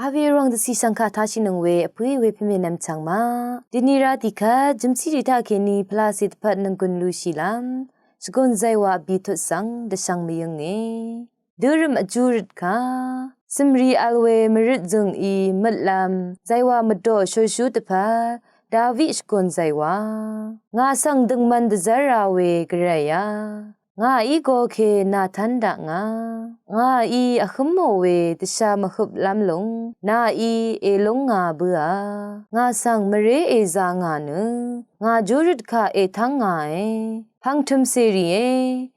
อาเวรองดสิสังคาทาชินงเวอพุยเวพิเมนัมจังมาดินีราติคาจิมซิริตาเคนีพลาสิตพัดนังกุนลูชิลัมสกุนใจว่าบีทุสังเดชังมียังเงดูรมอจูริตคาสมรีอัลเวมริดจงอีมัดลำใจว่ามดโดชูชูตพาดาวิชกุนใจว่างาสังดึงมันดจาราเวกระยางาอีโกเคนาทันดะงาอีอะขโมเวตชามะขุบลำลงนาอีเอลงงาเบืองาสังมเรเอซางาเนงาจูริดคาเอทังงาเอพังทุมเซรีเอ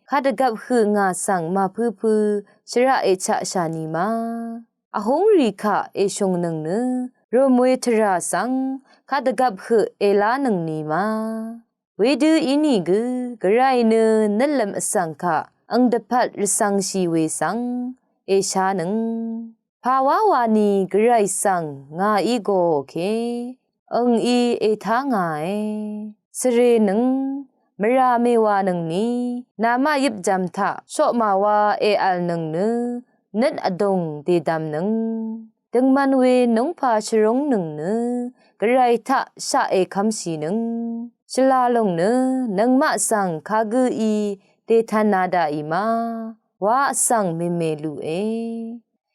คาดกับคืองาสังมาพืชระเอชะชานีมาอะหงรีคาเอชงนึงเนโรมวยทราสังคาดกับคือเอลานึงนีมาเวดูอินีกุกระไรเนนัลลมสังคะอังเดพัดรสังชีเวสังเอชานึงภาวาวานีกระไรสังงาอีโกเคอังอีเอทางายสเรนึงมราเมวานึงนี้นามายิบจำทะโชมาวาเออัลนึงเนนัดอดงเดดำนึงดึงมันเวนงพาชรงนึงเนกระไรทะชะเอคำสีนึงชลาลงเนนังมะสังคากุอีเตทานาดาอีมาวาสังเมเมลูเอ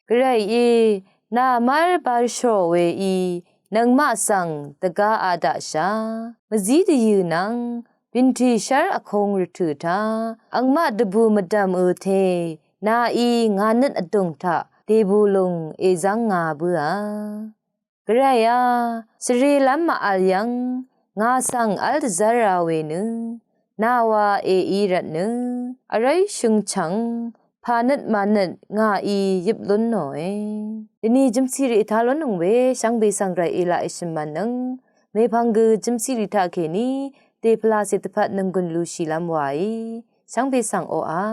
กระไรเอนามาร์บาร์โชเวอีนังมะสังตะกาอาดาชามจีดยูนังบินทีชาร์อคงรถุทาอังมาดบูมดามเทนาอีงานันอดงทะเดบูลงเอซังงาบัวกระไรสรีลัมมาอัลยังงาสังอัลซาราเวนึนาวาเออีรัตนึอะไรชุงชังพานัดมานัดงาอียิบล้นหน่อยทีนี้จิมซีริทาล้นหงเวช่างเบสังไรเอลาอิชมันนึงเมพังกืจิมซีริทาเคนีเตพลาสิตพัดนังกุนลูชิลัมไวช่างเบสังโออา